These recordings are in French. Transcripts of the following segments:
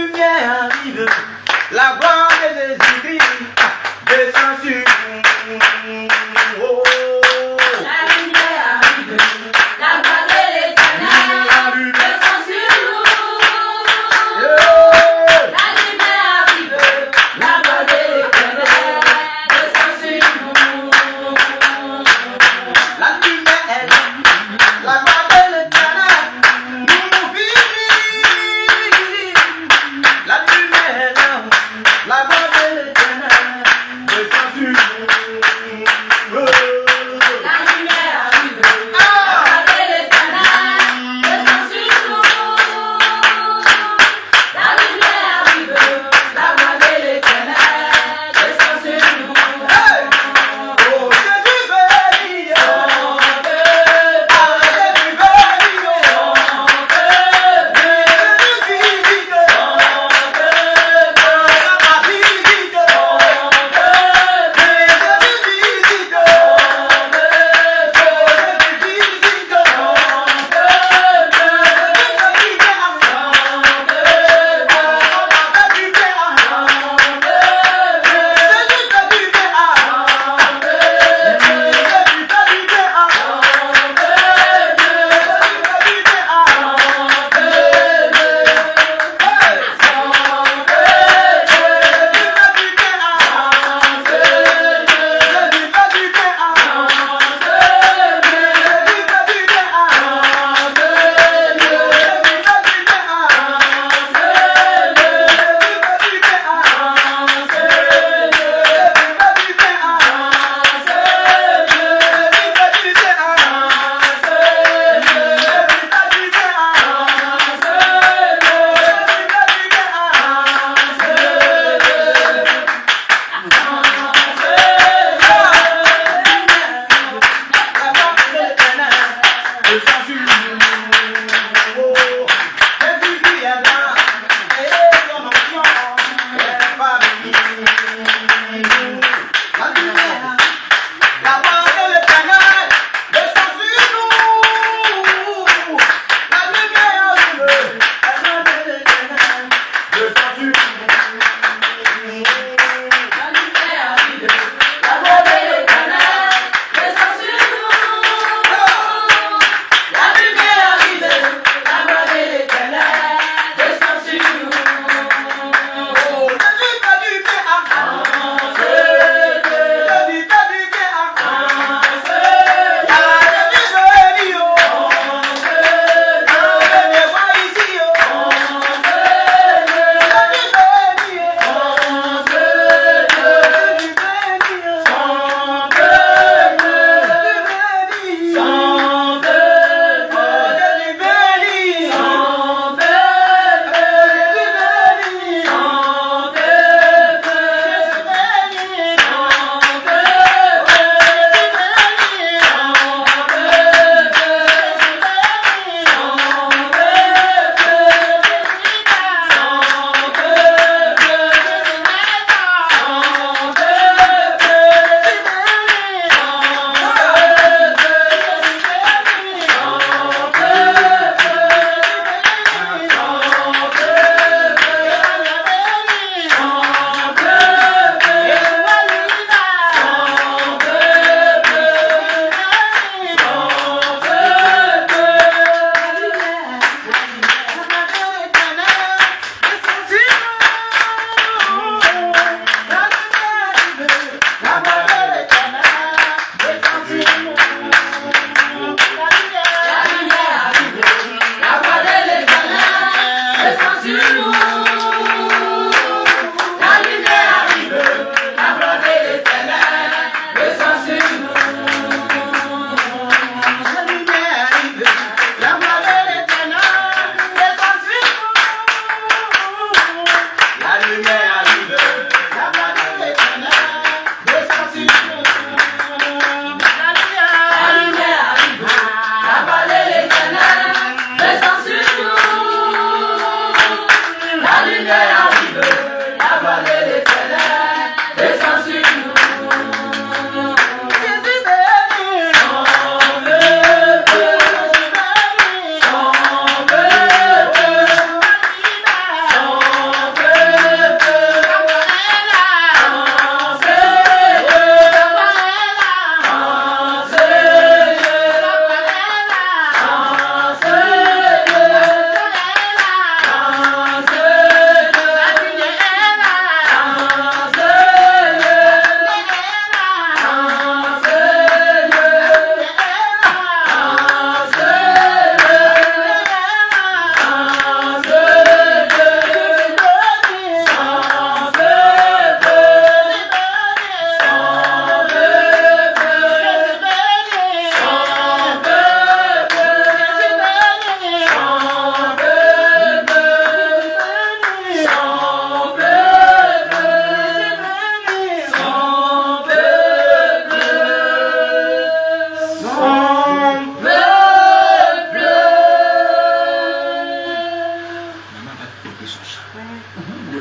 lumière arrive, la gloire de Jésus-Christ descend sur nous. Oh. La lumière arrive, la gloire de l'Éternel descend sur nous. La lumière arrive, la gloire de l'Éternel descend sur nous. La lumière, la gloire de l'Éternel nous vit. La lumière, la gloire de l'Éternel descend sur nous. La lumière arrive, la gloire de l'Éternel descend sur nous. La lumière arrive, la gloire de l'Éternel descend sur nous. Oh, Jésus béni, Son Jésus béni, Jésus visite, ma vie visite,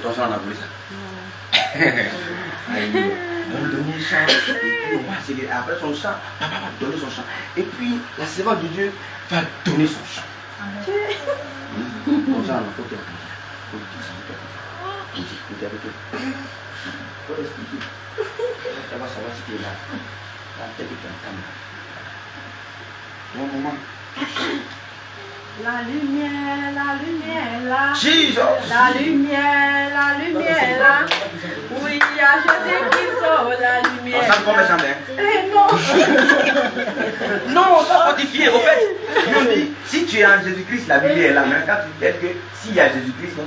Ton sang, on a voulu ça. On donnait le sang. Et puis on va accélérer. Après son sang, papa va donner son sang. Et puis la servante de Dieu va donner son sang. Comme ça, il faut qu'il y ait il faut dire avec eux. Il faut expliquer. Elle va savoir ce qui est là. La tête est en caméra. Bon moment. La lumière là. Jesus. La lumière là. Oui, il y a Jésus-Christ, la lumière. On sent comme chanter. Non. Non, on va fortifier. Au fait, on dit, si tu es en Jésus-Christ, la lumière est là. Mais quand tu dis que s'il y a Jésus-Christ,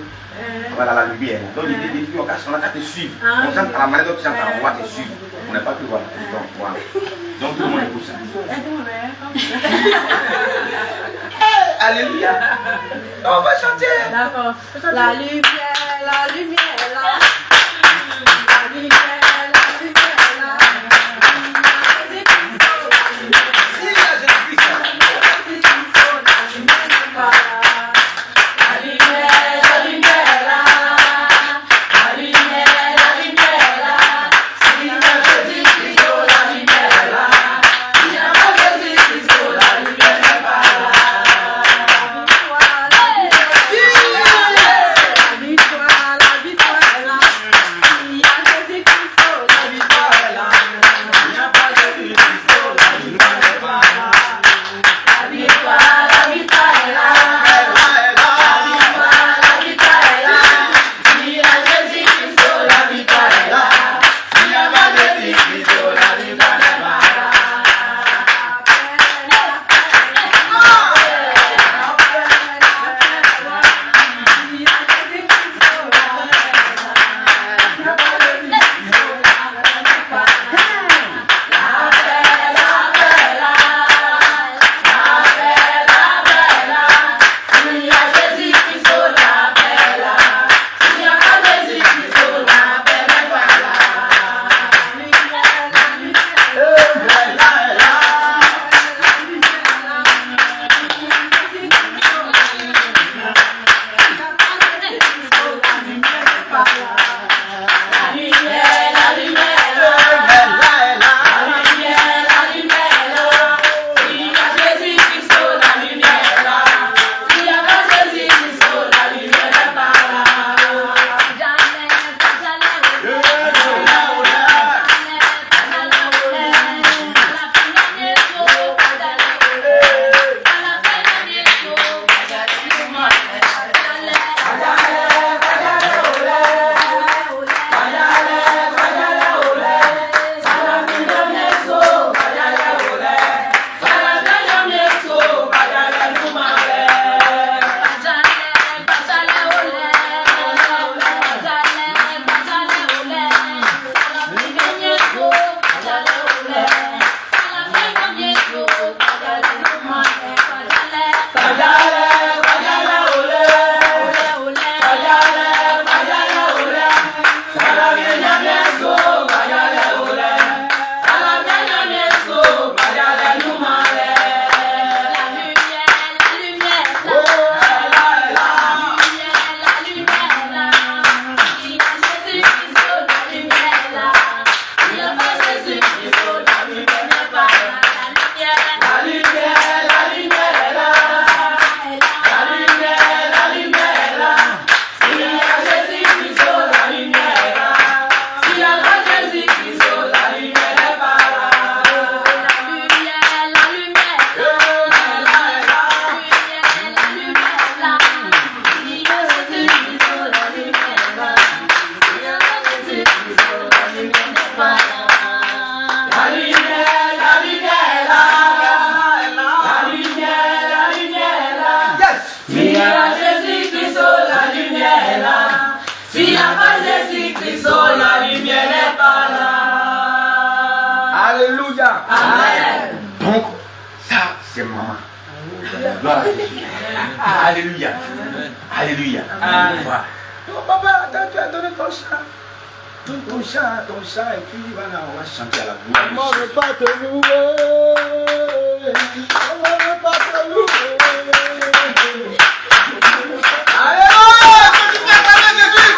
voilà la lumière est là. Donc il dit, on a qu'à te suivre. On chante à la manière dont tu chantes, on va te suivre. On n'a pas pu voir. Donc voilà. Donc tout le monde écoute ça. Alléluia. On va chanter. D'accord. La lumière là. La lumière là. Alléluia. Amen. Donc, ça, c'est maman. Gloire à Jésus. Alléluia. Alléluia. Voilà. Donc, papa, tu as donné ton chant. Donne ton chant, et puis voilà, on va chanter à la gloire. Comment ne pas te louer? Comment ne pas te louer? Alléluia. Que tu fais parler Jésus.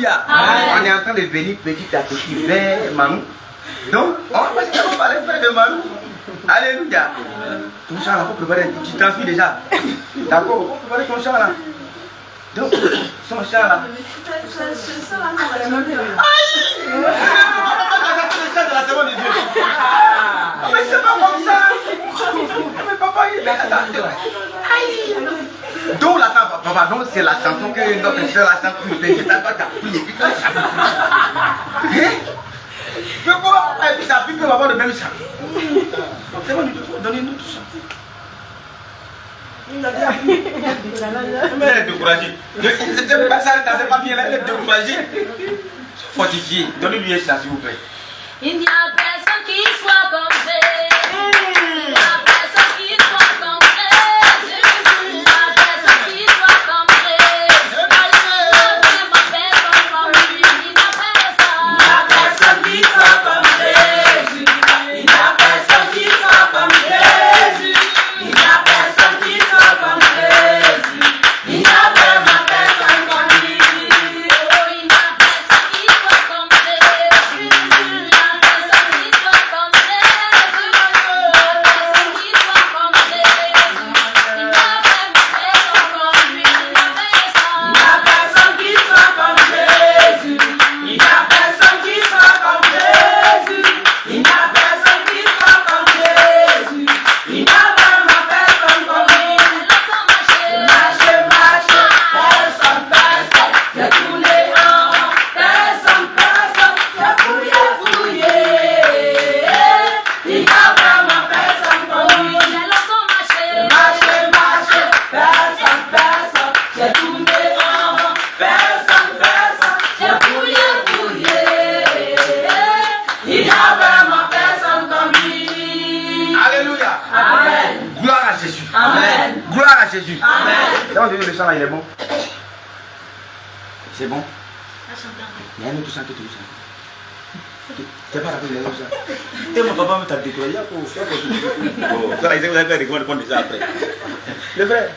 Alléluia. On est en train de venir petit à petit vers Manou. Donc, on va parler de Manou. Alléluia. Ton chant là, il faut préparer. Tu transmis déjà. D'accord, il faut préparer ton chant là. Donc, son chant là. Mais c'est pas comme ça. Mais papa, il est donc là, papa, donc c'est la chanson que notre soeur a chantée. C'est ta toi, t'as prié. Mais quoi? Et puis ça a pu avoir le même chant. C'est bon, il faut donner une autre chant. Mais elle est découragée. C'est pas ça, c'est pas bien là, elle est découragée. Fortifiée. Donnez-lui un chant, s'il vous plaît. Il n'y a personne qui soit comme Jésus. Il n'y a personne qui soit comme Jésus. Il n'y a personne qui soit comme Jésus. Il n'y a vraiment personne comme lui. Il n'y a personne qui soit comme Jésus. Il n'y a personne qui soit comme Jésus. Il n'y a personne qui soit comme Jésus. Il n'y a vraiment personne comme lui. Oh, il n'y a personne qui soit comme Jésus. Jésus. Amen. C'est bon, le chant là, il est bon. C'est bon. Il y a un autre chant que tu veux chanter. C'est pas la peine de le chant. Mon papa t'a découragé. Oh, ça, ils ont répondre déjà après. Le frère.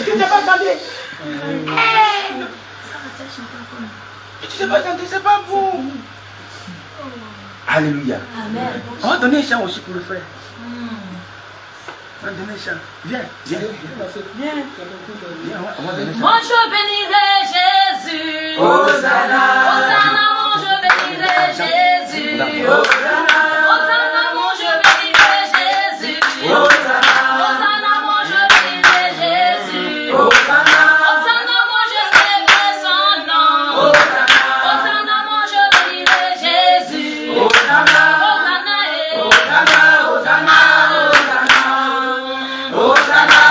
Tu n'as pas chanté. Tu sais pas chanter, c'est pas bon. Alléluia. Amen. On va donner un chant aussi pour le frère. On va donner un chant. Viens. On va donner un chant. Moi je bénirai Jésus. Hosanna. Hosanna, moi je bénirai Jésus. Hosanna. Hosanna, moi je bénirai Jésus. Hosanna. Hosanna, moi je bénirai Jésus. Hosanna. Hosanna, moi je célébrerai son nom. Hosanna. Hosanna, moi je bénirai Jésus. Hosanna. Hosanna, Hosanna, Hosanna. Hosanna,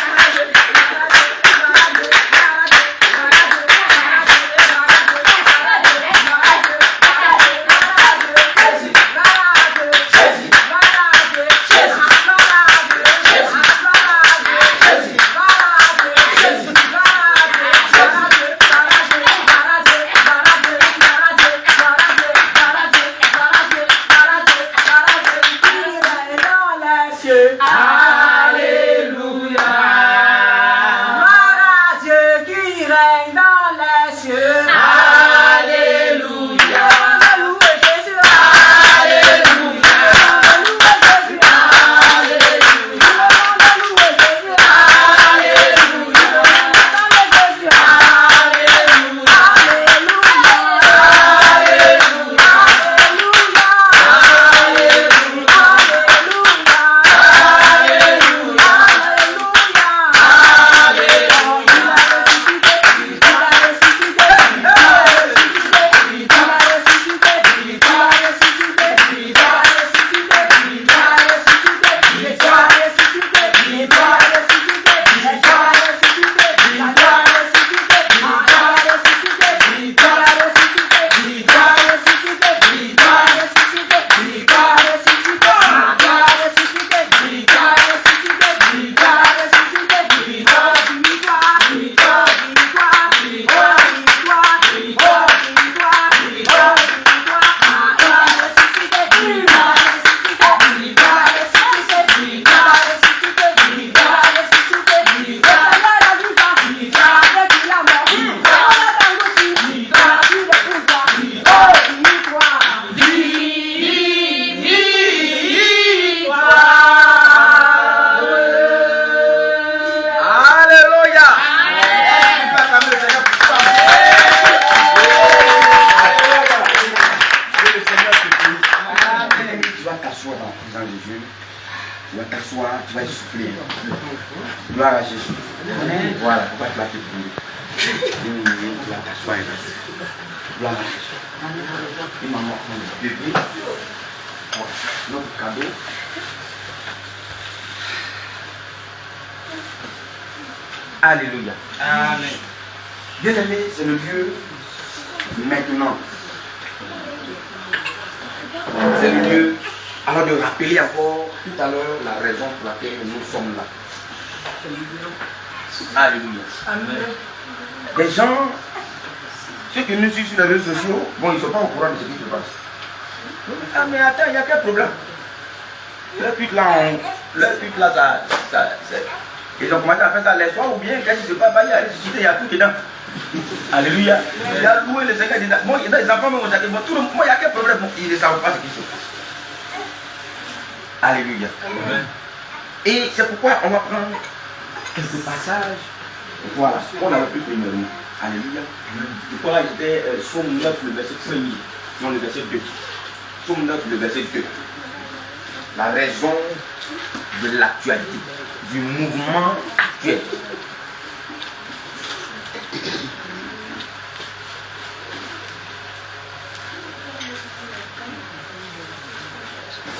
Soyez ainsi. Gloire à Jésus. Et maman, on bébé. Voilà, notre cadeau. Alléluia. Amen. Bien aimé, c'est le lieu maintenant. C'est le lieu alors de rappeler encore tout à l'heure la raison pour laquelle nous sommes là. Alléluia. Amen. Les gens, ceux qui nous suivent sur les réseaux sociaux, bon, ils ne sont pas au courant de ce qui se passe. Ah mais attends, il y a quel problème? Le pute là, ils ont commencé à faire ça les soirs ou bien quand il se passe, il y a ressuscité, il y a tout dedans. Alléluia. Il a loué le Seigneur dedans. Bon, il y a des enfants même aujourd'hui, bon, tout le monde, il y a quel problème? Bon, ils ne savent pas ce qu'ils font. Alléluia. Amen. Et c'est pourquoi on va prendre quelques passages. Voilà, on avait plus premièrement. Alléluia. Pourquoi j'étais Psaume 9, le verset 1er, non le verset 2. Psaume 9, le verset 2. La raison de l'actualité, du mouvement actuel.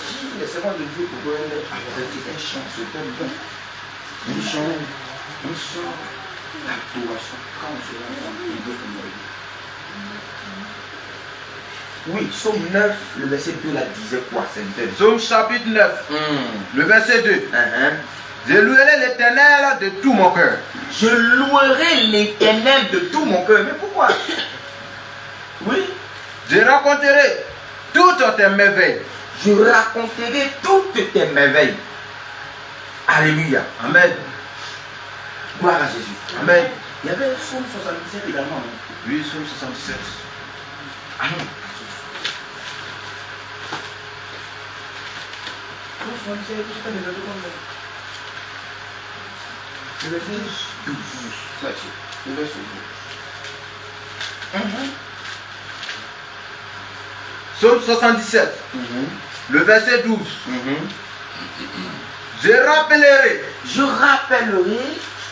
Si les servants de Dieu pouvaient arrêter un chant, c'était bien. Un chant, l'adoration, quand on se rend oui, Psaume 9, le verset 2, la disait quoi? Psaume chapitre 9, le verset 2. Je louerai l'Éternel de tout mon cœur. Je louerai l'Éternel de tout mon cœur. Mais pourquoi? Oui. Je raconterai toutes tes merveilles. Je raconterai toutes tes merveilles. Alléluia. Amen. Gloire à Jésus. Amen. Il y avait Psaume 77 également. Oui, Psaume 77. Amen. Le verset 12. Le verset 12. Psaume 77. Le verset 12. Je rappellerai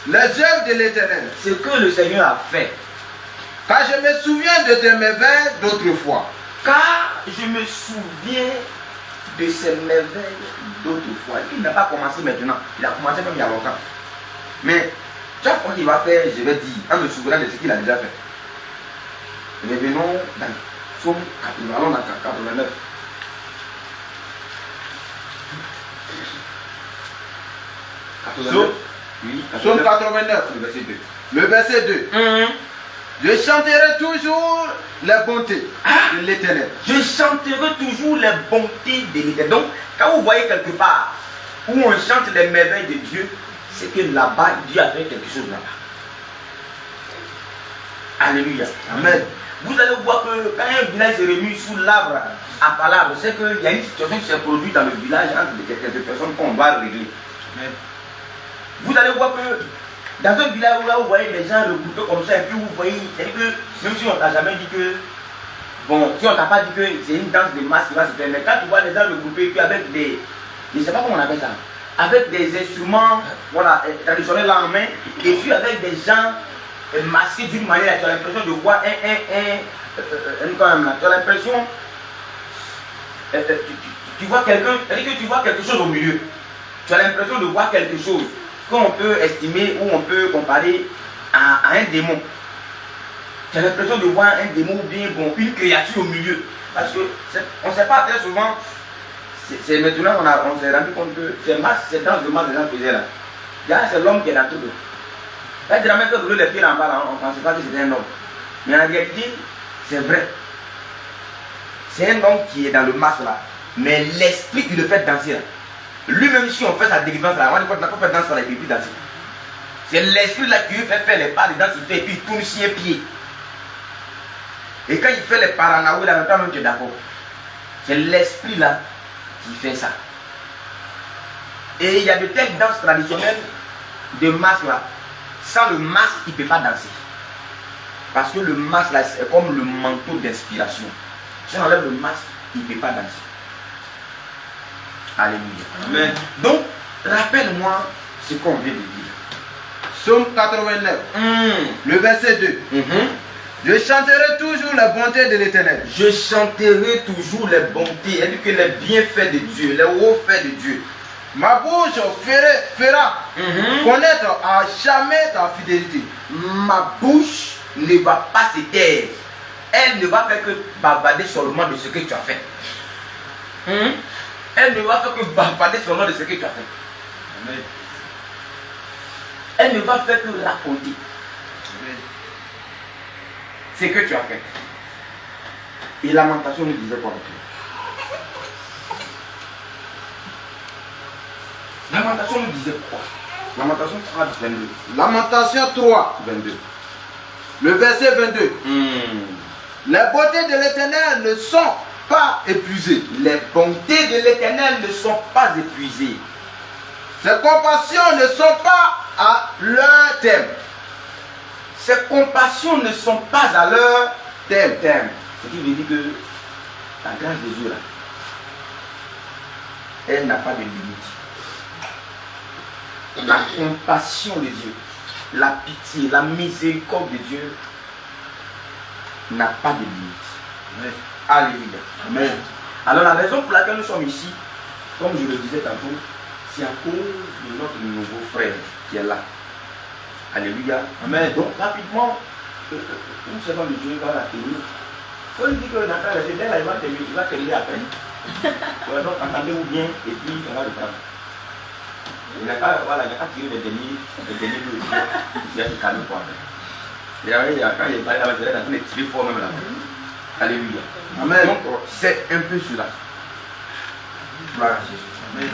les œuvres de l'Éternel, ce que le Seigneur a fait. car je me souviens de tes merveilles d'autrefois. Car je me souviens de ces merveilles d'autrefois. Il n'a pas commencé maintenant, il a commencé même il y a longtemps. Mais chaque fois qu'il va faire, je vais dire, en me souvenant de ce qu'il a déjà fait. Revenons dans Psaume 80, allons dans 89. Psaume 89, le verset 2. Le verset 2. Je chanterai toujours les bontés de l'Éternel. Je chanterai toujours les bontés de l'Éternel. Donc, quand vous voyez quelque part où on chante les merveilles de Dieu, c'est que là-bas, Dieu a fait quelque chose là-bas. Alléluia. Amen. Vous allez voir que quand un village se réunit sous l'arbre à palabre, c'est qu'il y a une situation qui s'est produite dans le village entre quelques personnes qu'on doit régler. Amen. Vous allez voir que dans un village où là vous voyez des gens regroupés comme ça, et puis vous voyez, c'est-à-dire que même si on t'a jamais dit que, bon, si on t'a pas dit que c'est une danse de masse qui va se faire, mais quand tu vois les gens regroupés, puis avec des, je ne sais pas comment on appelle ça, avec des instruments, voilà, traditionnels là en main, et puis avec des gens masqués d'une manière, tu as l'impression de voir quand même là, tu as l'impression, tu vois quelqu'un, c'est-à-dire que tu vois quelque chose au milieu, tu as l'impression de voir quelque chose qu'on peut estimer ou on peut comparer à un démon. Tu as l'impression de voir un démon ou bien bon, une créature au milieu. Parce qu'on ne sait pas très souvent, c'est maintenant on s'est rendu compte que c'est dans le mal que les gens faisaient là. C'est l'homme qui est dans tout. Quand tu as même fait rouler les pieds en bas, là, on ne pensait pas que c'était un homme. Mais en réalité, c'est vrai. C'est un homme qui est dans le masque là. Mais l'esprit qui le fait danser là. Lui-même, si on fait sa délivrance là, on n'a pas fait danser là, il ne peut plus danser. C'est l'esprit là qui lui fait faire les pas de danse, il fait, et puis il tourne sur un pied. Et quand il fait les paranaouis là, maintenant même tu es d'accord. C'est l'esprit là qui fait ça. Et il y a de telles danses traditionnelles de masque là. Sans le masque, il ne peut pas danser. Parce que le masque là, c'est comme le manteau d'inspiration. Si on enlève le masque, il ne peut pas danser. Alléluia. Amen. Donc, rappelle-moi ce qu'on vient de dire. Psaume 89, le verset 2. Je chanterai toujours la bonté de l'Éternel. Je chanterai toujours les bontés, et que les bienfaits de Dieu, les hauts faits de Dieu. Ma bouche fera connaître à jamais ta fidélité. Ma bouche ne va pas se taire. Elle ne va faire que bavarder seulement de ce que tu as fait. Elle ne va faire que bavarder seulement de ce que tu as fait. Amen. Elle ne va faire que raconter ce que tu as fait. Et Lamentation nous disait quoi? Lamentation nous disait quoi? Lamentation 3, 22. Lamentation 3, 22. le verset 22. Les beautés de l'Éternel ne sont pas épuisées. Les bontés de l'Éternel ne sont pas épuisées. Ses compassions ne sont pas à leur terme. Ses compassions ne sont pas à leur terme. Ce qui veut dire que la grâce de Dieu là, elle n'a pas de limite. La compassion de Dieu, la pitié, la miséricorde de Dieu n'a pas de limite. Alléluia. Amen. Alors la raison pour laquelle nous sommes ici, comme je le disais tantôt, c'est à cause de notre nouveau frère qui est là. Alléluia. Amen. Donc rapidement, une seconde de Dieu va la tenir. Il faut lui dire que Nathan, il va terminer après. Donc entendez-vous bien et puis on va le prendre. Il n'a pas tiré les derniers jours. Il a se calmer quoi. Et quand il est parlé là-bas, il est en train de tirer fort même là. Alléluia. Amen. Donc c'est un peu cela. Gloire à Jésus. Amen.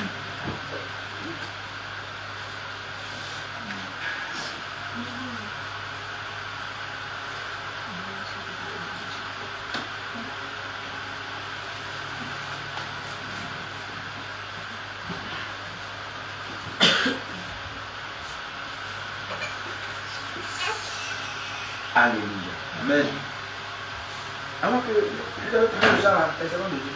Alléluia. Amen. Avant que vous avez trouvé déjà la seconde de Dieu.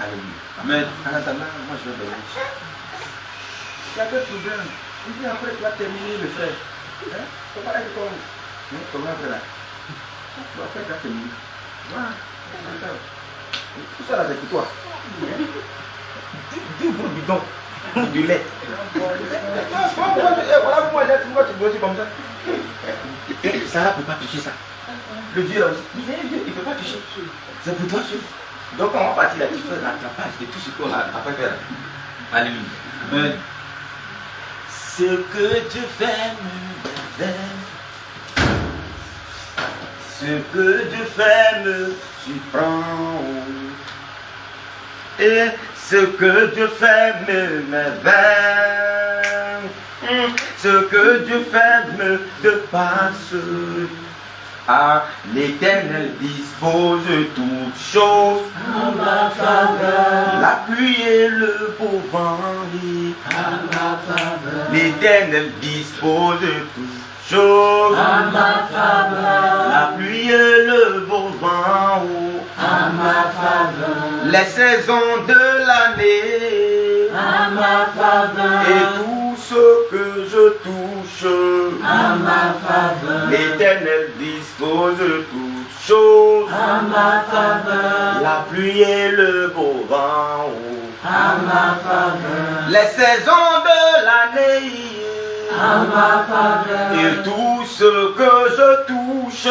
Alléluia. Amen. En attendant, moi je vais bénir. Il y a quel problème? Il dit après tu vas terminer le frère. Il ne faut pas être comme après là. Après tu vas terminer. Voilà. Tout ça là c'est pour toi. Du gros bidon. Du lait. Voilà moi tu bosses comme ça. Sarah ne peut pas toucher ça. Le Dieu là aussi, il ne peut pas toucher. C'est pour toi. Donc on va partir là, tu fais l'attrapage de tout ce qu'on a après faire. Alléluia. Amen. Ce que Dieu fait me révèle. Ce que Dieu fait me surprend. Et ce que Dieu fait me révèle. Ce que Dieu fait me dépasse. Ah, l'Éternel dispose toutes choses à ma faveur. La pluie et le beau vent. À ma faveur. L'Éternel dispose toutes choses À ma faveur. La pluie et le beau vent. À ma faveur. Les saisons de l'année. À ma faveur. Et tout ce que je touche. À ma faveur. L'Éternel dispose toutes choses. À ma faveur. La pluie et le beau vent. À ma faveur. Les saisons de l'année. À ma faveur. Et tout ce que je touche.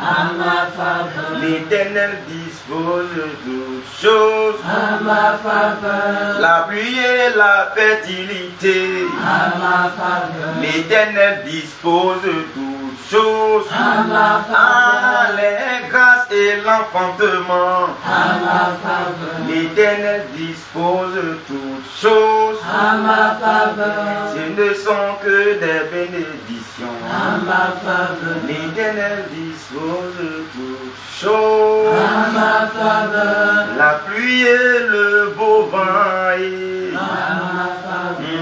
À ma faveur. L'Éternel dispose toutes choses. À ma faveur. La pluie et la fertilité. À ma faveur. L'Éternel dispose toutes choses. À ma faveur. Ah, les grâces et l'enfantement. À ma faveur. L'Éternel dispose toutes choses. À ma faveur. Ce ne sont que des bénédictions. À ma faveur. L'Éternel dispose toutes choses. À ma faveur. La pluie et le beau vent. À ma faveur.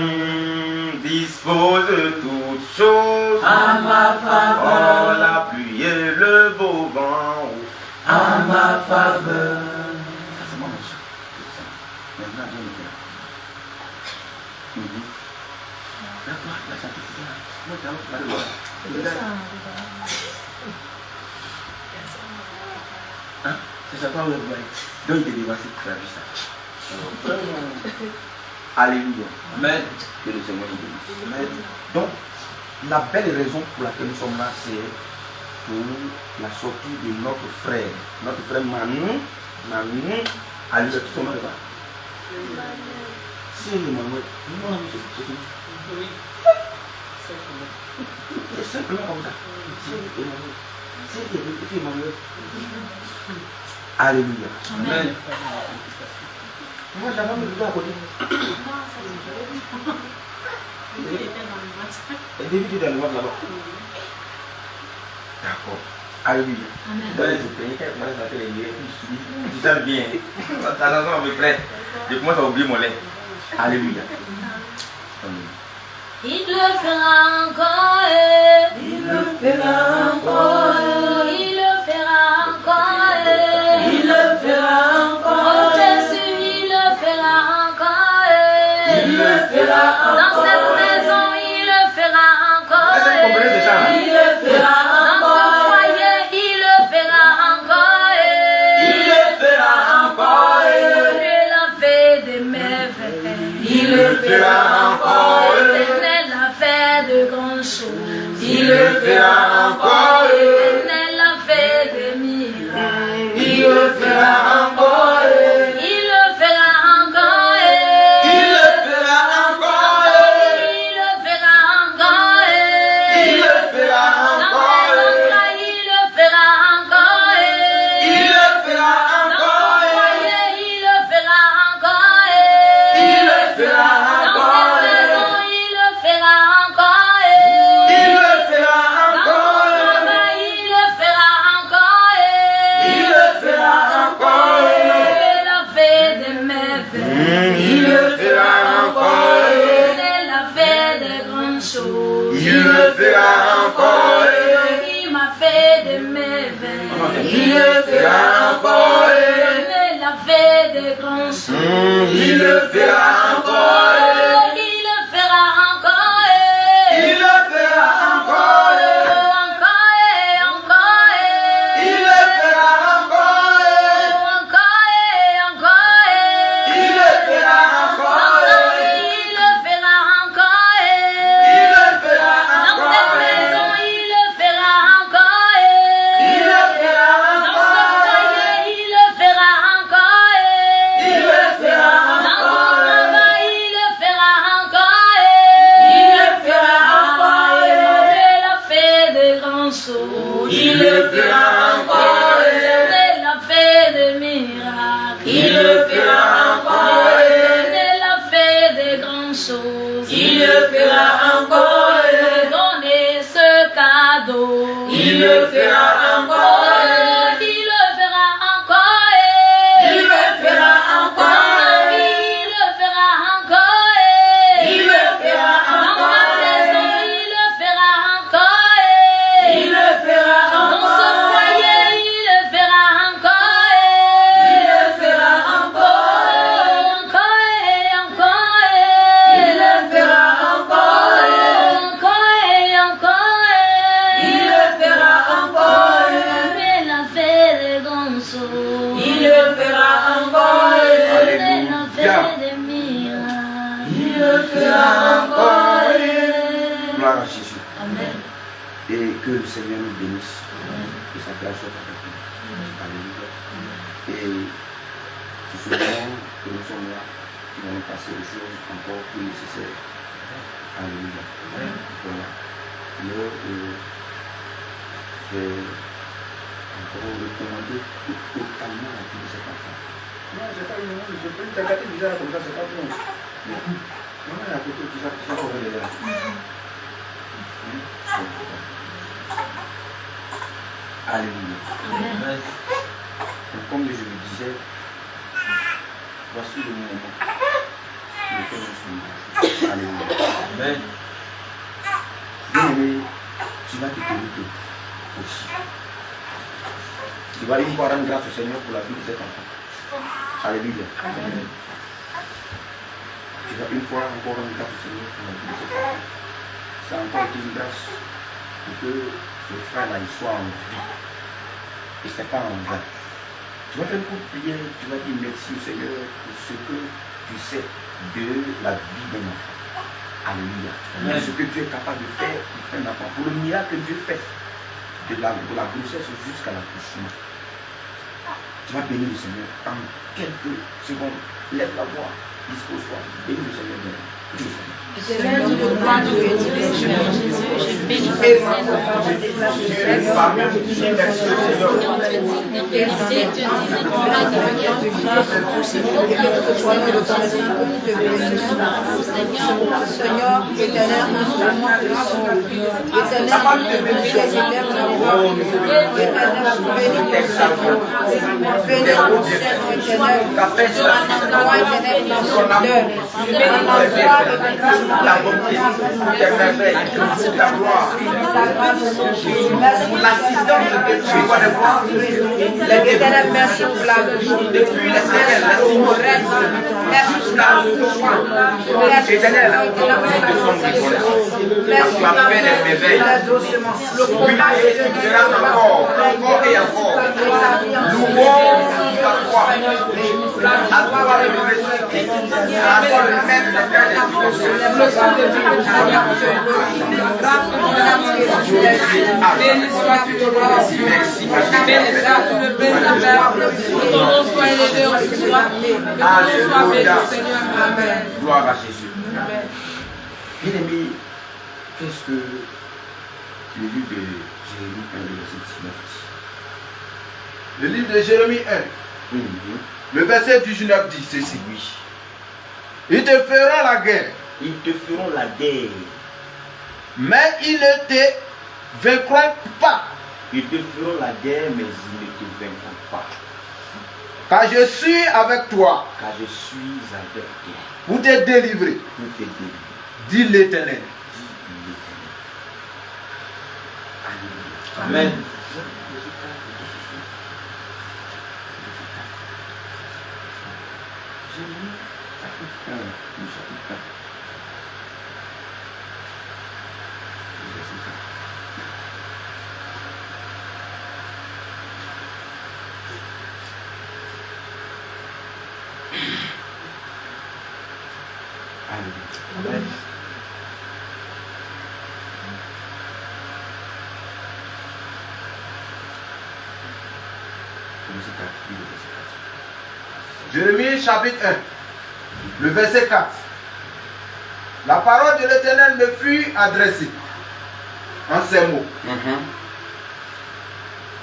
Dispose toutes choses. À ma Oh, faveur. la pluie et le beau vent. À ma faveur. Ça, c'est moi, mon chat. Maintenant, viens le faire. D'accord, la chanteuse. Hein? C'est ça, toi, donc il te dévaste, tu as vu ça. Alléluia. Amen. Que le Seigneur nous bénisse. Amen. Donc, la belle raison pour laquelle nous sommes là, c'est pour la sortie de notre frère. Notre frère Manu, à lui, tout son nom là-bas. C'est Emmanuel. Oui. C'est simplement comme ça. C'est Emmanuel. Alléluia. Amen. Moi, j'avais mis le doigt à côté. Et David est dans le vote là-bas. D'accord. Alléluia. Amen. Je sens bien. Ça me plaît. Je commence à oublier mon lait. Alléluia. Il le fera encore. Il le fera encore. Il le fera encore. Il le fera encore. Oh Jésus, il le fera encore. Il le fera encore. Dans cette maison, il le fera encore. Il le fera encore. Dans ce foyer, il le fera encore. Il le fera encore. Il l'a fait de merveilles. Il le fera encore. L'Éternel a fait de grandes choses. Il le fera encore. L'Éternel a fait des miracles. Il le fera encore. Il le fera encore. Il le fera encore. Il le fera encore. Il le fera encore. Dans les endroits, il le fera encore. Il le fera encore. Dans ton foyer, il le fera encore. Il le fera encore. Dans cette maison, il le fera encore. Il le fera encore. Dans ton travail, il le fera encore. Il le fera encore. Il a fait des merveilles. Il le fera encore. Il a fait des grandes choses. Il le fera encore. Il m'a fait des merveilles. Il le fera encore. Il a fait des grandes choses. Il le fera encore. Il le fera encore. Il le fera encore. Encore et encore. Il le fera encore. Encore et encore. Il le fera encore. Dans ta vie, il le fera encore. Il le fera Dans cette encore. maison, il le fera encore. Il le fera Dans ce encore. foyer, il le fera encore. Il le fera Dans ton encore. travail, il le fera encore. Il le fera encore. Il a fait de grandes choses. Il le fera encore. Il a fait des miracles. Il le fera encore. Il a fait des grandes choses. Il le fera encore. Donnez ce cadeau. Il le fera encore. Il le fera encore. Il le fera encore. Dans ma vie, il le fera encore. Il le fera Dans ma encore. maison, il le fera encore. Il le fera Dans ce encore. foyer, il le fera encore. Il le fera encore. Encore et encore. Il le fera encore. Encore et encore. Il le fera encore. Il a fait des grandes choses. Il le fera encore. Il a fait des miracles. Il le fera encore. Gloire à Jésus. Amen. Et que le Seigneur nous bénisse. Que sa grâce soit avec nous. Alléluia. Et tout ce moment que nous sommes là, nous allons passer des choses encore plus nécessaires. Alléluia. Voilà. L'heure de faire encore recommander totalement la vie de cet enfant. Non, c'est pas une chose. Je peux te regarder bizarre comme ça, c'est pas bon. Non, à côté de ça, ça va aller là. Alléluia. Amen. Donc, comme je le disais, voici le moment lequel nous sommes. Alléluia. Amen. Bien-aimé, tu vas te délivrer aussi. Tu vas une fois rendre grâce au Seigneur pour la vie de cet enfant. Alléluia. Amen. Tu vas une fois encore rendre grâce au Seigneur pour la vie de cet enfant. ça a encore été une grâce pour que ce frère-là soit en vie. Et ce n'est pas en vain. Tu vas faire une courte prière, tu vas dire merci au Seigneur pour ce que tu sais de la vie d'un enfant. Alléluia. Ce que tu es capable de faire pour un enfant. Pour le miracle que Dieu fait de la grossesse jusqu'à l'accouchement. Tu vas bénir le Seigneur en quelques secondes. Lève la voix, dispose-toi. Bénis le Seigneur. Bénis le Seigneur. Seigneur, tu me dois de bénir le Seigneur Jésus, je bénis le Seigneur. La bonté, tes merveilles, ta gloire, pour l'assistance que tu vois de voir, depuis les séquelles, la Simorène, jusqu'à l'aujourd'hui, éternel, nous te sommes reconnaissants. Parce que tu as fait des merveilles. Oui, et tu feras encore et encore. Louons ta croix. À toi le respect, à toi le maître de faire des choses. Béni sois-tu, Merci. béni sois-tu, le béni Père, que ton nom soit élevé en ce soir, que ton nom soit béni, Seigneur. Amen. Gloire à Jésus. Bien-aimé, qu'est-ce que le livre de Jérémie 1, verset 19 dit? Le livre de Jérémie 1, le verset 19 dit ceci. Oui. Ils te feront la guerre, Ils te feront la guerre. mais ils ne te vaincront pas, Ils te feront la guerre, mais ils ne te vaincront pas. car je suis avec toi Car je suis avec toi pour te délivrer, pour te délivrer. dit l'Éternel. Dit l'Éternel. Alléluia. Amen. Jérémie chapitre 1, le chapitre 1. Le verset 4. Alléluia. Amen. Le verset 4. Oui, le verset 4. Jérémie chapitre 1, le verset 4. La parole de l'Éternel me fut adressée en ces mots.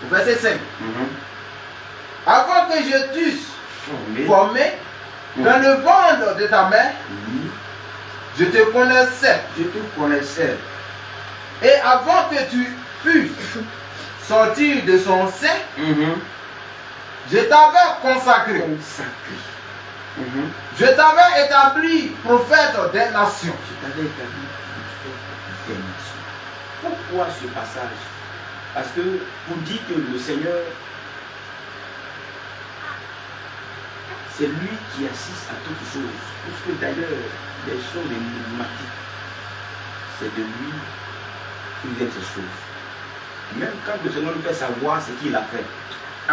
Au verset 5. Avant que je t'eusse formé dans le ventre de ta mère, Oui, je te connaissais. je te connaissais. Et avant que tu fusses sorti de son sein, je t'avais consacré. Consacré. Je t'avais établi prophète des nations. Je t'avais établi prophète des nations. Pourquoi ce passage? Parce que pour dire que le Seigneur, c'est lui qui assiste à toutes choses. Parce que d'ailleurs, les choses énigmatiques, c'est de lui qui viennent ces choses. Même quand le Seigneur nous fait savoir ce qu'il a fait,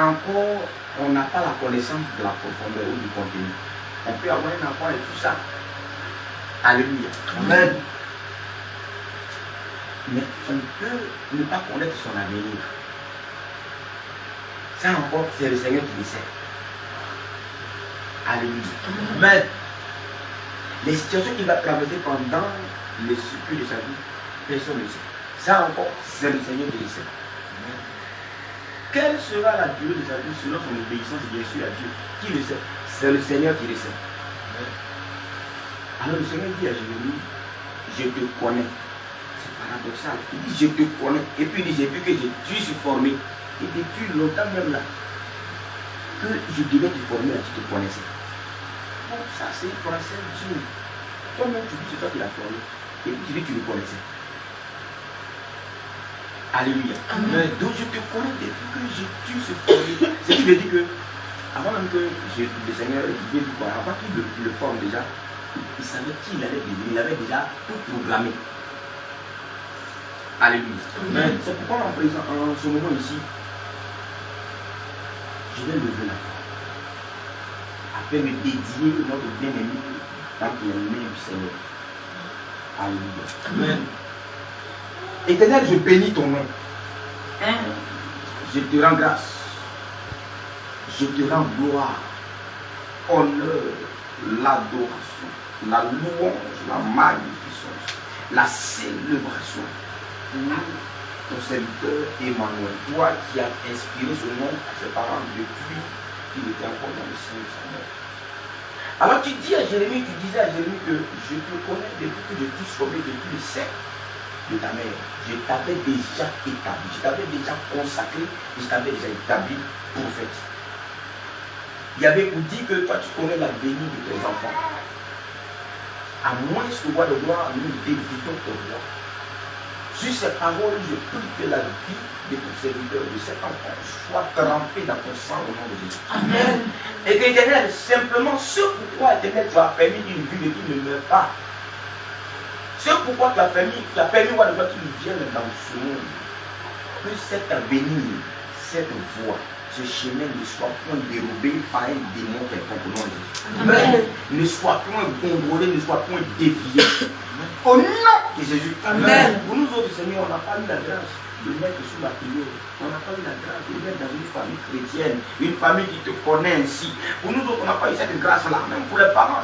encore on n'a pas la connaissance de la profondeur ou du contenu. On peut avoir un enfant et tout ça. Alléluia. Amen. Mais on peut ne pas connaître son avenir. Ça encore, c'est le Seigneur qui le sait. Alléluia. Amen. Les situations qu'il va traverser pendant le circuit de sa vie, personne ne le sait. Ça encore, c'est le Seigneur qui le sait. Quelle sera la durée de sa vie selon son obéissance bien sûr à Dieu? Qui le sait? C'est le Seigneur qui le sait. Alors le Seigneur dit à Jérémie, je te connais. C'est paradoxal. Il dit, je te connais. Et puis il dit, j'ai vu que tu suis formé. Et depuis longtemps même là, que je devais te former là, tu te connaissais. Bon, ça c'est un français Dieu. Toi-même tu dis, c'est toi qui l'as formé. Et puis tu dis, tu le connaissais. Alléluia. Amen. Donc je te connais depuis que tu suis formé. Ce qui veut dire que, avant même que le Seigneur, avant qu'il le forme déjà, il savait qui il allait devenir. Il avait déjà tout programmé. Alléluia. Amen. C'est pourquoi en ce moment ici, je vais lever la voix afin de dédier notre bien-aimé dans les mains du Seigneur. Alléluia. Amen. Éternel, je bénis ton nom. Je te rends grâce. Je te rends gloire, honneur, l'adoration, la louange, la magnificence, la célébration pour ton serviteur Emmanuel. Toi qui as inspiré ce nom à ses parents depuis qu'il était encore dans le sein de sa mère. Alors tu dis à Jérémie, tu disais à Jérémie que je te connais depuis que je t'ai sauvé depuis le sein de ta mère. Je t'avais déjà établi, je t'avais déjà consacré, je t'avais déjà établi prophète. Il y avait pour dire que toi tu connais l'avenir de tes enfants. À moins que roi de gloire, nous dévidons tes voix. Sur ces paroles, je prie que la vie de ton serviteur, de cet enfant, soit trempée dans ton sang au nom de Jésus. Amen. Et que Éternel, simplement ce pourquoi Éternel, tu as permis une vie de qui ne meurt pas. Ce pourquoi tu as permis roi de gloire qu'il vienne dans ce monde. Que cet avenir, cette voie, ce chemin ne soit point dérobé par un démon quelconque au nom de Jésus. Amen. Ne soit point contrôlé, ne soit point dévié. Au nom de Jésus. Amen. Pour nous autres, Seigneur, on n'a pas eu la grâce de mettre sous la prière. On n'a pas eu la grâce de mettre dans une famille chrétienne, une famille qui te connaît ainsi. Pour nous autres, on n'a pas eu cette grâce-là. Même pour les parents,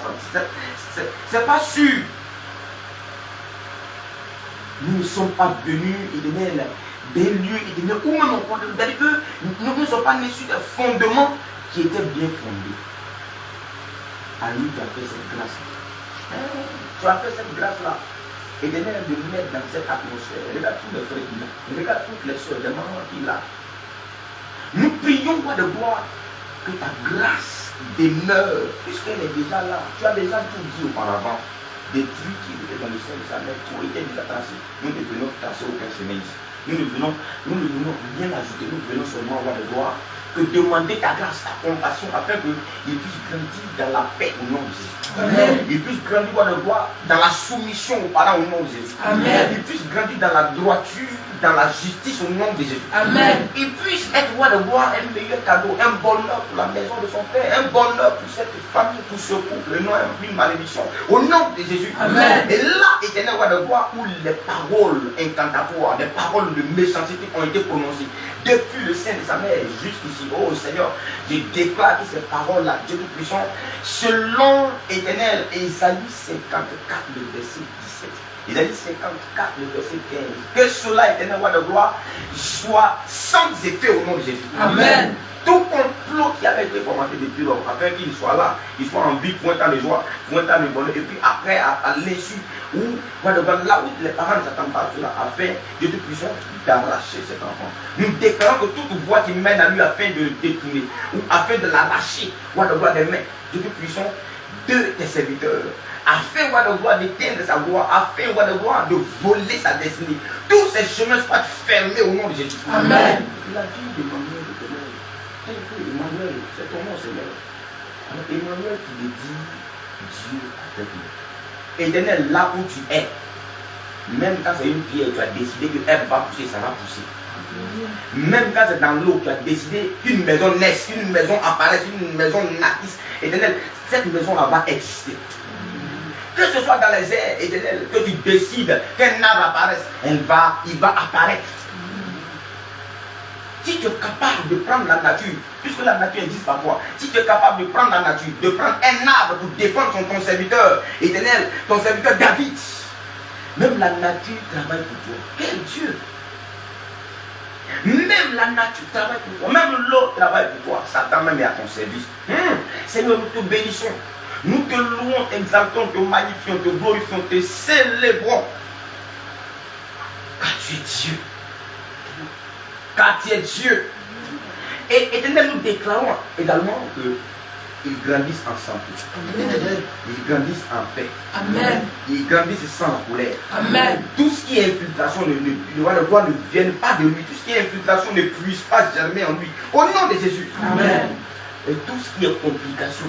c'est pas sûr. Nous ne sommes pas venus, Éternel, des lieux éternels où même on compte. C'est-à-dire que nous ne sommes pas nés sur des fondements qui étaient bien fondés. À lui, tu as fait cette grâce-là. Tu as fait cette grâce-là. Éternel, de nous mettre dans cette atmosphère. Regarde tous les frères qu'il a. Regarde toutes les soeurs, les mamans qu'il a. Nous prions, roi de gloire, que ta grâce demeure, puisqu'elle est déjà là. Tu as déjà tout dit auparavant. Des trucs qui étaient dans le sein de sa mère, tout était déjà tracé. Nous ne venons tracer aucun chemin ici. Nous ne venons rien ajouter, nous venons seulement roi de gloire, que demander ta grâce, ta compassion, afin qu'il puisse grandir dans la paix au nom de Jésus. Amen. Il puisse grandir roi de gloire dans la soumission aux parents au nom de Jésus. Amen. Il puisse grandir dans la droiture, dans la justice au nom de Jésus. Amen. Il puisse être roi de gloire, un meilleur cadeau, un bonheur pour la maison de son père, un bonheur pour cette famille, pour ce couple, non une malédiction. Au nom de Jésus. Amen. Et là, éternel roi de gloire, où les paroles incantatoires, des paroles de méchanceté ont été prononcées depuis le sein de sa mère jusqu'ici. Oh Seigneur, je déclare que ces paroles-là, Dieu Tout-Puissant, selon Éternel, Ésaïe 54, le verset 17. Ésaïe 54, le verset 15. Que cela, Éternel roi de gloire, soit sans effet au nom de Jésus. Amen. Tout complot qui avait été formaté depuis lors, afin qu'il soit là, qu'il soit en vie, pointant les joies, pointant le bonheur, et puis après, à l'insu, là où les parents ne s'attendent pas à cela, afin de Dieu puissant d'arracher cet enfant. Nous déclarons que toute voie qui mène à lui afin de détourner, ou afin de l'arracher, roi de gloire des mains, Dieu puissant de tes serviteurs, afin, roi de gloire, d'éteindre sa gloire, afin, roi de gloire, de voler sa destinée. Tous ces chemins soient fermés au nom de Jésus. Amen. La vie d'Emmanuel, Emmanuel, c'est ton nom, Seigneur. Alors, Emmanuel qui veut dire Dieu avec nous. Éternel, là où tu es, même quand c'est une pierre, tu as décidé qu'elle va pousser, ça va pousser. Même quand c'est dans l'eau, tu as décidé qu'une maison naisse, qu'une maison apparaisse, qu'une maison naisse. Éternel, cette maison-là va exister. Que ce soit dans les airs, Éternel, que tu décides qu'un arbre apparaisse, il va apparaître. Si tu es capable de prendre la nature, puisque la nature existe parfois, si tu es capable de prendre la nature, de prendre un arbre pour défendre ton serviteur éternel, ton serviteur David, même la nature travaille pour toi. Quel Dieu! Même la nature travaille pour toi, même l'eau travaille pour toi. Satan même est à ton service. Seigneur, nous te bénissons, nous te louons, exaltons, te magnifions, te glorifions, te célébrons. Car tu es Dieu. Car tu es Dieu. Et éternel, nous déclarons également qu'ils grandissent ensemble. Ils grandissent en paix. Amen. Ils grandissent sans la colère. Amen. Tout ce qui est infiltration, le roi de gloire ne vienne pas de lui. Tout ce qui est infiltration ne puisse pas germer en lui. Au nom de Jésus. Amen. Et tout ce qui est complication,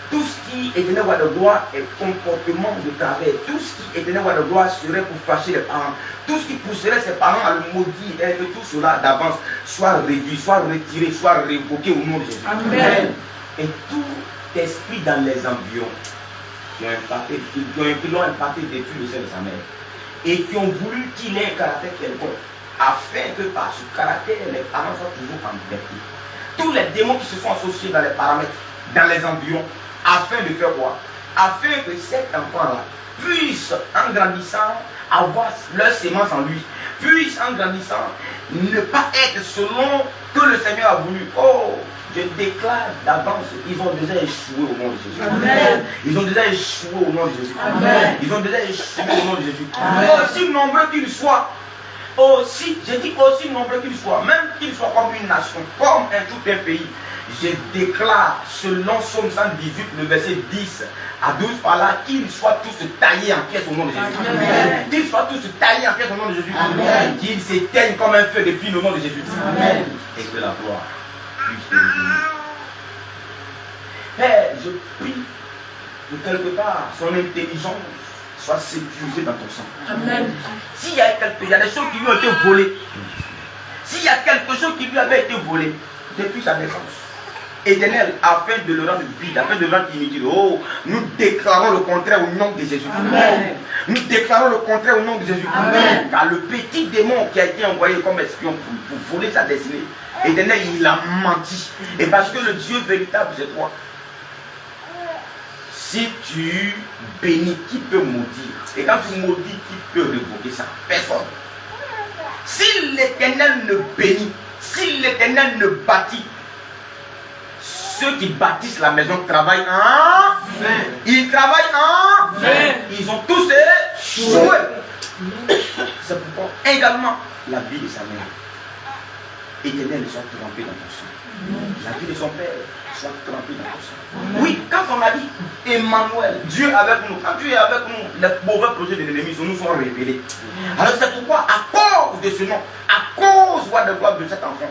Tout ce qui est donné de gloire est comportement de travers. Tout ce qui est donné de gloire serait pour fâcher les parents. Tout ce qui pousserait ses parents à le maudire et que tout cela d'avance soit réduit, soit retiré, soit révoqué au nom de Jésus. Amen. Et tout esprit dans les environs qui l'ont impacté depuis le sein de sa mère et qui ont voulu qu'il ait un caractère quelconque afin que par ce caractère les parents soient toujours en liberté. Tous les démons qui se sont associés dans les paramètres, dans les environs, afin de faire quoi? Afin que cet enfant-là puisse, en grandissant, avoir leur sémence en lui, puisse, en grandissant, ne pas être selon que le Seigneur a voulu. Oh, je déclare d'avance, ils ont déjà échoué au nom de Jésus. Amen. Ils ont déjà échoué au nom de Jésus. Amen. Ils ont déjà échoué au nom de Jésus. Amen. Aussi nombreux qu'ils soient, aussi, je dis aussi nombreux qu'ils soient, même qu'ils soient comme une nation, comme tout un pays, je déclare, selon Psaume 118, le verset 10 à 12, par là, qu'ils soient tous taillés en pièces au nom de Jésus. Amen. Qu'ils soient tous taillés en pièces au nom de Jésus. Amen. Qu'ils s'éteignent comme un feu depuis le nom de Jésus. Amen. Et que la gloire puisse devenir. Père, je prie que quelque part, son intelligence soit sécurisée dans ton sang. Amen. S'il y a des choses qui lui ont été volées, s'il y a quelque chose qui lui avait été volé depuis sa naissance, Éternel, afin de le rendre vide, afin de le rendre inutile, oh, nous déclarons le contraire au nom de Jésus. Amen. Nous déclarons le contraire au nom de Jésus. Amen. Car le petit démon qui a été envoyé comme espion pour voler sa destinée, Éternel, il a menti. Et parce que le Dieu véritable, c'est toi. Si tu bénis, qui peut maudire? Et quand tu maudis, qui peut révoquer ça? Personne. Si l'Éternel ne bénit, si l'Éternel ne bâtit, ceux qui bâtissent la maison travaillent en vain. Ils travaillent en vain. Ils ont tous échoué. C'est pourquoi également la vie de sa mère, Éternel, soit trempée dans ton sang. La vie de son père soit trempée dans ton sang. Oui, quand on a dit Emmanuel, Dieu avec nous, quand Dieu est avec nous, les mauvais projets de l'ennemi nous sont révélés. Alors c'est pourquoi, à cause de ce nom, à cause de gloire de cet enfant,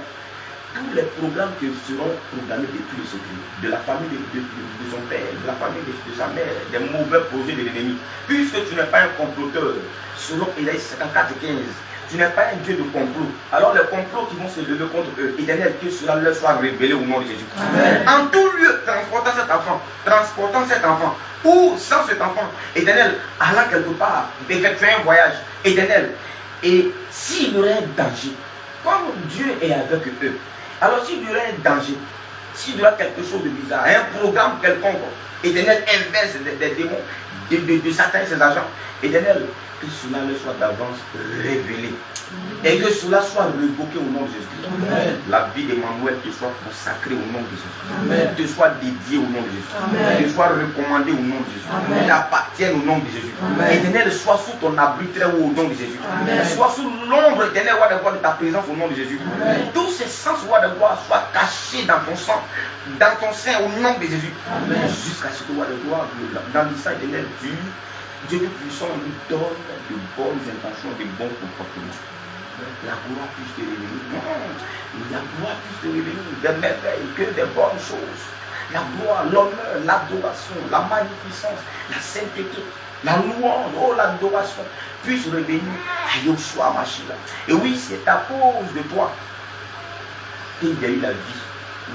tous les programmes qui seront programmés depuis le secret, de la famille de son père, de la famille de sa mère, des mauvais projets de l'ennemi, puisque tu n'es pas un comploteur, selon Ésaïe 54:15, tu n'es pas un Dieu de complot. Alors les complots qui vont se lever contre eux, Éternel, que cela leur soit révélé au nom de Jésus. Amen. En tout lieu, transportant cet enfant, ou sans cet enfant, Éternel, allant quelque part, effectuer un voyage, Éternel, et s'il y aurait un danger, comme Dieu est avec eux, alors s'il y aurait un danger, s'il y aura quelque chose de bizarre, un programme quelconque, Éternel inverse des démons, de Satan et ses agents, Éternel, que cela leur soit d'avance révélé. Et que cela soit révoqué au nom de Jésus. Amen. La vie d'Emmanuel te soit consacrée au nom de Jésus. Amen. Te soit dédiée au nom de Jésus. Amen. Te soit recommandée au nom de Jésus. Amen. T'appartienne au nom de Jésus. Amen. Éternel, sois sous ton abri très haut au nom de Jésus. Amen. Sois sous l'ombre éternelle de ta présence au nom de Jésus. Amen. Tous ces sens de gloire soient cachés dans ton sang, dans ton sein au nom de Jésus. Amen. Jusqu'à ce que de gloire, dans le sang éternel, Dieu puissant nous donne de bonnes intentions, de bons comportements. La gloire puisse te révéler. La gloire puisse te révéler des merveilles, que des bonnes choses. La gloire, l'honneur, l'adoration, la magnificence, la sainteté, la louange, oh l'adoration puisse revenir à Yoshua Mashiach. Et oui, c'est à cause de toi qu'il y a eu la vie,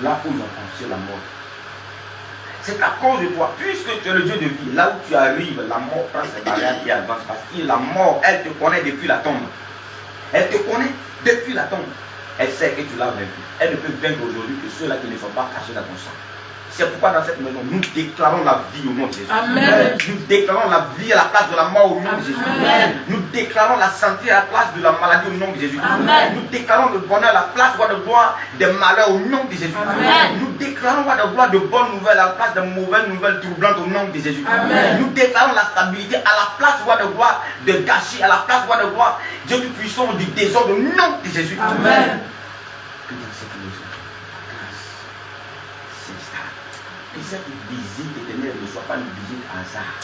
là où ils ont pensé la mort. C'est à cause de toi, puisque tu es le Dieu de vie, là où tu arrives, la mort prend ses barrières et avance. Parce que la mort, elle te connaît depuis la tombe. Elle te connaît depuis la tombe. Elle sait que tu l'as vaincu. Elle ne peut vaincre aujourd'hui que ceux-là qui ne sont pas cachés dans ton sang. C'est pourquoi dans cette maison, nous déclarons la vie au nom de Jésus. Amen. Nous déclarons la vie à la place de la mort au nom de Jésus. Amen. Nous déclarons la santé à la place de la maladie au nom de Jésus. Amen. Nous déclarons le bonheur à la place de gloire des malheurs au nom de Jésus. Amen. Nous déclarons de gloire de bonnes nouvelles à la place de mauvaises nouvelles troublantes au nom de Jésus. Amen. Nous déclarons la stabilité à la place de gloire de gâchis, à la place de gloire Dieu tout puissant du désordre au nom de Jésus. Amen. Que dans cette maison, grâce s'installe. Que cette visite éternelle ne soit pas une visite hasard.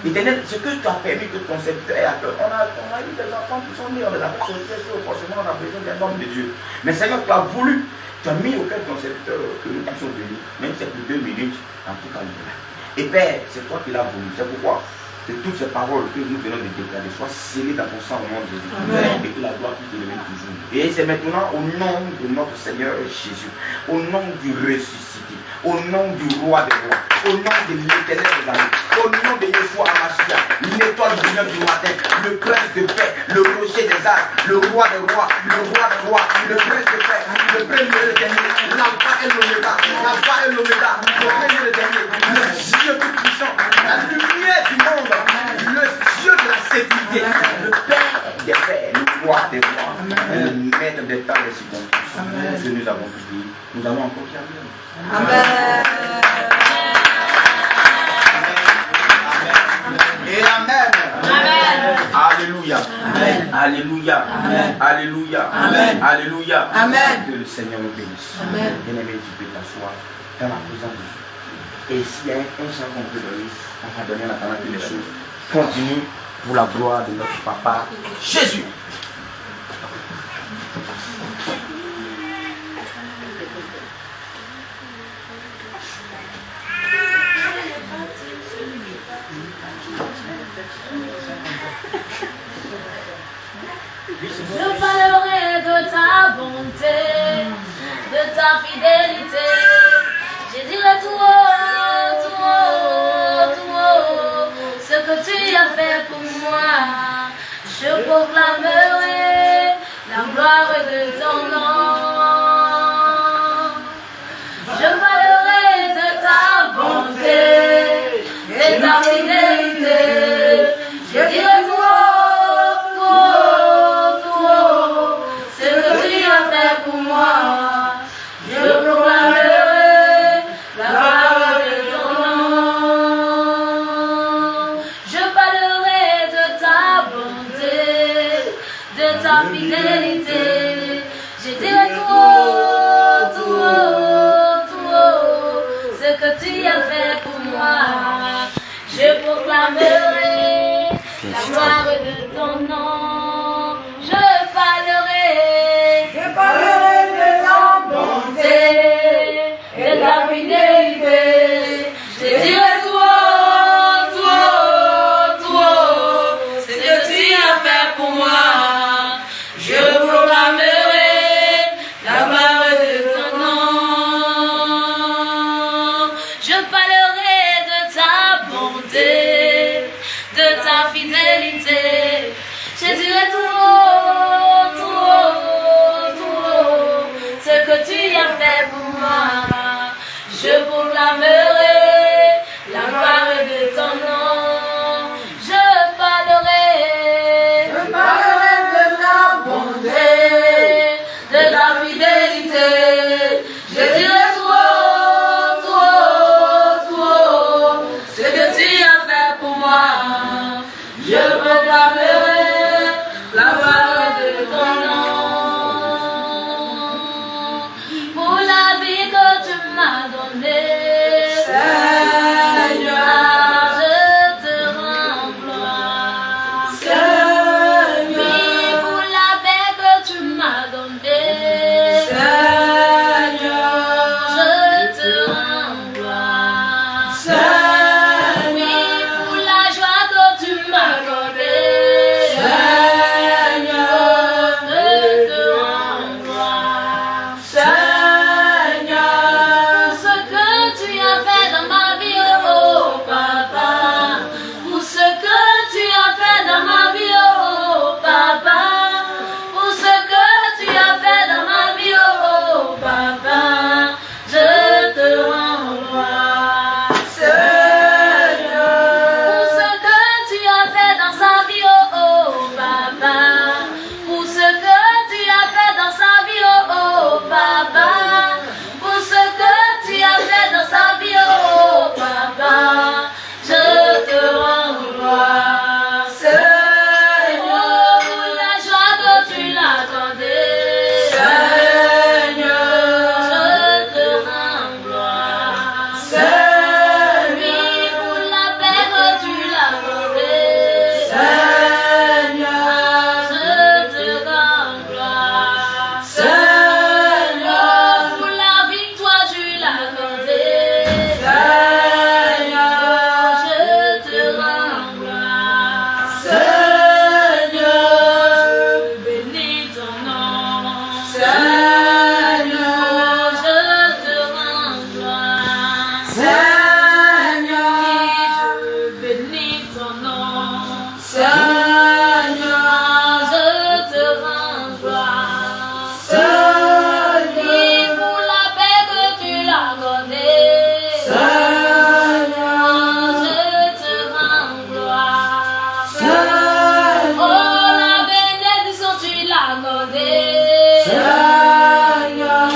Éternel, ce que tu as permis que ton serviteur ait à cœur, on a eu des enfants qui sont nés, on les a fait sortir, forcément on a besoin d'un homme de Dieu. Mais Seigneur, tu as voulu, tu as mis au cœur de ton serviteur que nous puissions venir, même si c'est pour 2 minutes, en tout cas, Et Père, c'est toi qui l'as voulu. C'est pourquoi que toutes ces paroles que nous venons de déclarer soient scellées dans ton sang au nom de Jésus. Et que la gloire puisse te lever toujours. Et c'est maintenant au nom de notre Seigneur Jésus, au nom du ressuscité, au nom du roi des rois, au nom de l'éternel des armées, au nom de Yeshua Hamashiach, l'étoile du du matin, le prince de paix, le rocher des arts, le roi des rois, le roi des rois, le prince de paix, le premier et le dernier, l'alpha et l'oméga, l'alpha et l'oméga, le premier et le dernier, le Dieu tout puissant, la lumière du monde, le Dieu de la sécurité, le Père des pères, le roi des rois, le maître des temps et circonstances. Que nous avons prié, nous allons encore dire Amen. Et Amen. Amen. Alléluia. Amen. Alléluia. Amen. Alléluia. Amen. Alléluia. Amen. Que le Seigneur nous bénisse. Amen. Bien-aimé, tu peux t'asseoir dans la présence de Dieu. Et s'il y a un chant qu'on peut donner, on va donner la parole de les choses. Continue pour la gloire de notre Papa Jésus. Je parlerai de ta bonté, de ta fidélité. Je dirai tout haut, tout haut, tout haut, ce que tu as fait pour moi. Je proclamerai la gloire de ton nom. Je parlerai de ta bonté, de ta fidélité. Je dirai tout haut, tout haut, tout haut, ce que tu as fait pour moi. Je proclamerai la gloire de ton nom. Je parlerai de ta bonté, de ta fidélité. Je dirai tout haut, tout haut, tout haut, ce que tu as fait pour moi. Je proclamerai la gloire de ton nom. Je parlerai de ta bonté, de ta fidélité. Je dirai tout haut, tout haut, tout haut, ce que tu as fait pour moi. Je proclamerai la gloire de ton nom. Je parlerai de ta bonté, de ta fidélité. Je dirai tout haut, tout haut, tout haut, ce que tu as fait pour moi. Je proclamerai la gloire de ton nom. Je parlerai de ta bonté, de ta fidélité. Je dirai tout haut, tout haut, tout haut, ce que tu as fait pour moi. Je proclamerai la gloire de ton nom. Pour la vie que tu m'as donnée, Seigneur, je te rends gloire. Seigneur, oui, pour la paix que tu m'as donnée, Seigneur, je te rends gloire. Seigneur, oui, pour la joie que tu m'as donnée, Seigneur, je te rends gloire. Seigneur, pour ce que tu as fait dans ma vie, oh Papa, pour ce que tu as fait dans ma vie, oh Papa, pour ce que tu as fait dans ma vie, oh Papa, je te rends gloire. Seigneur, pour ce que tu as fait dans sa vie, oh Papa, pour ce que tu as fait dans sa vie, oh Papa, pour ce que tu as fait dans sa vie, oh Papa, je te rends gloire. Seigneur, pour la joie que tu l'as accordée, Seigneur, je te rends gloire. Seigneur, oui, pour la paix que tu l'as accordée, Seigneur, je te rends gloire. Seigneur, Seigneur, je te rends gloire. Seigneur, je bénis ton nom. Seigneur, je te rends gloire. Seigneur, pour la paix que tu l'as accordée. Seigneur, je te rends gloire. Seigneur, oh la bénédiction tu l'as accordée. Seigneur,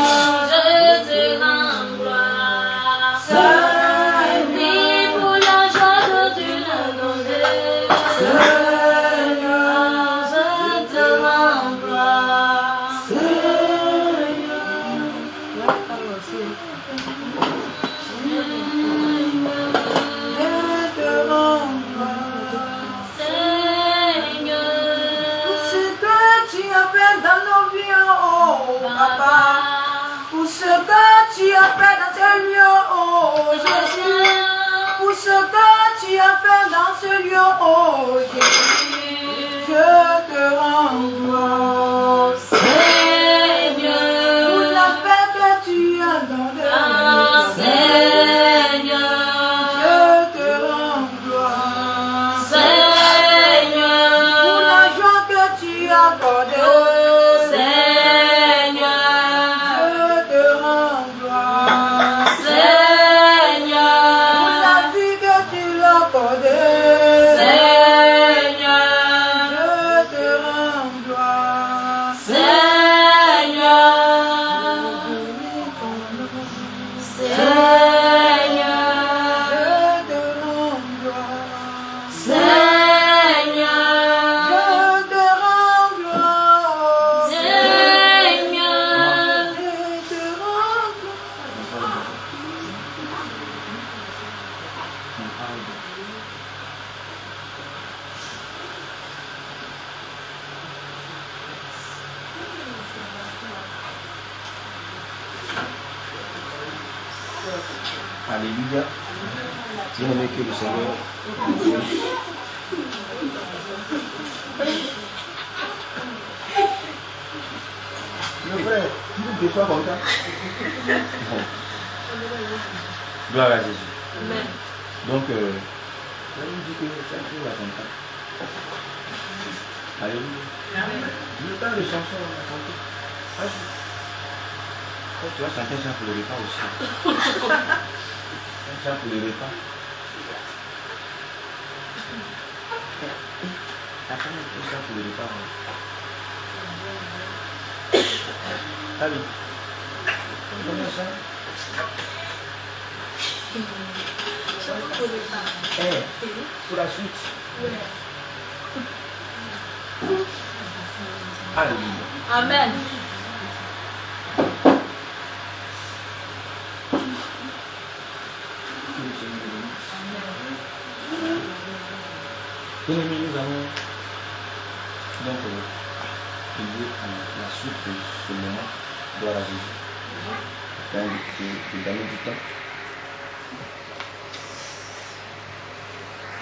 je te rends gloire. Seigneur, pour la joie que tu l'as accordée. Seigneur, je te rends gloire. Pour ce que tu as fait dans nos vies, oh Papa. Pour ce que tu as fait dans ce lieu, oh Jésus. Pour ce que tu as fait dans ce lieu, oh Jésus. Je te rends gloire. Seigneur, Pour la paix que tu as donnée. Seigneur, Je te rends gloire. Pour Seigneur, la joie que tu as accordée. Seigneur, Je te rends gloire. Pour Seigneur, la vie que tu l'as accordée. Seigneur, Je te rends gloire. Seigneur, Je te rends gloire. Seigneur, Je te rends gloire. Seigneur, Je te rends gloire. Alléluia. Bien-aimé, que le Seigneur nous bénisse. Le frère, tu déçois comme ça. Gloire à Jésus. Amen. Donc, on nous dit que chaque jour a son temps. Alléluia. Le temps de chanson, on a chanté. Quand tu vas chanter un chant pour le repas aussi. Un chant pour le repas. T'as pas un chant pour le repas. Allez. On donne un chant. Pour la suite. Alléluia. Amen. Bien aimés, nous allons donc prier la suite de ce moment. Gloire à Jésus. Afin de gagner du temps.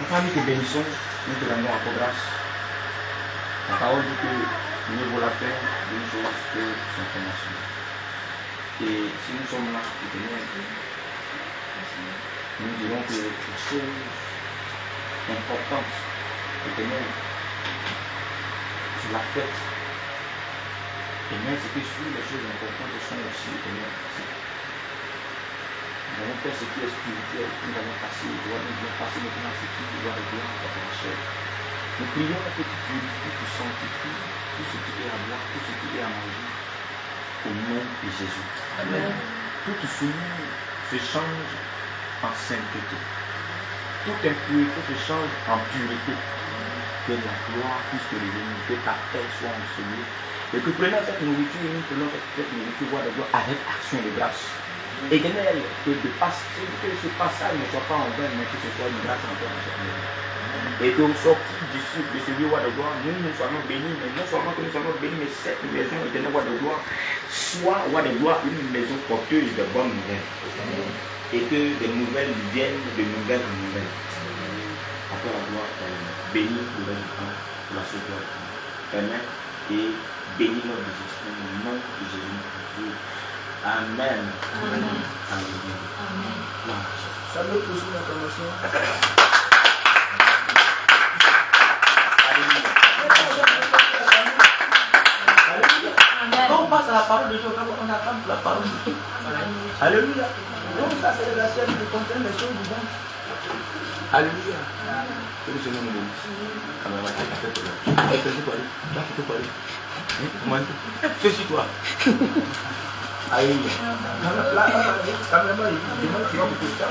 Enfin, nous te bénissons, nous te rendons encore grâce. La parole dit que mieux vaut la paix d'une chose que son commencement. Et si nous sommes là, nous dirons que les choses importantes, Éternel, tu l'as fait. Et même ce qui suit, les choses importantes sont aussi, Éternel. Nous allons faire ce qui est spirituel, nous allons passer les doigts, nous allons passer maintenant ce qui doit régler dans ta chair. Nous prions que tu purifies, tu sanctifies tout ce qui est à boire, tout ce qui est à manger, au nom de Jésus. Amen. Toute souillure se change en sainteté. Toute impureté se change en pureté. Que la gloire puisse te revenir, que ta paix soit enseignée. Et que prenons cette nourriture, nous prenons cette nourriture, voix de gloire, avec action de grâce. Éternel, que ce passage ne soit pas en vain, mais que ce soit une grâce en toi, et que au sortir de ce lieu de gloire, nous soyons bénis, mais non seulement que nous soyons bénis, mais cette maison éternelle de gloire soit une maison porteuse de bonnes nouvelles. Et que des nouvelles viennent de nouvelles nouvelles. Après la gloire, bénis pour le temps, pour la seule gloire. Amen. Et Bénis notre Jésus, au nom de Jésus. Amen. Amen. Amen. Salut pour son intervention. Quand on passe à la parole de Dieu, on attend la parole de Dieu. Alléluia. Donc ça c'est la scène qui contient les choses vivantes. Alléluia. Que le Seigneur nous bénisse. Fais-y toi. Alléluia. Là, carrément, il demande qu'il va vous poser ça.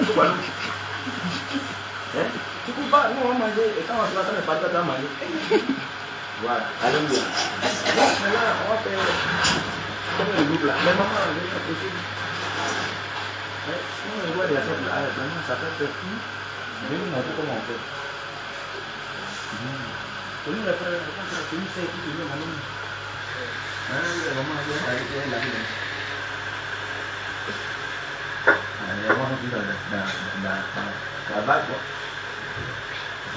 Tu ne peux pas, nous on va manger et quand on se va dans les patates, on va manger. Voilà. Alléluia. Donc là, on va faire comme le groupe là. Mais maman, elle est pas possible. Si on voit des assiettes là, ça fait peur. Je vais vous montrer comment on fait. Nous les frères, quand nous savons tout le monde. La maman elle est la vie. Elle est vraiment dans la vague.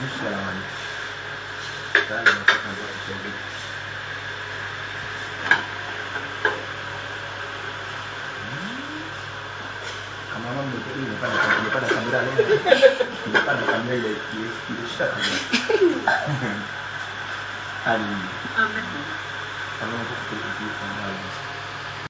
Jusqu'à la main. Ça, elle va faire un peu de service. Maman il n'est pas de caméra là. Il n'est pas de caméra, il est sur la caméra. Alléluia. Amen.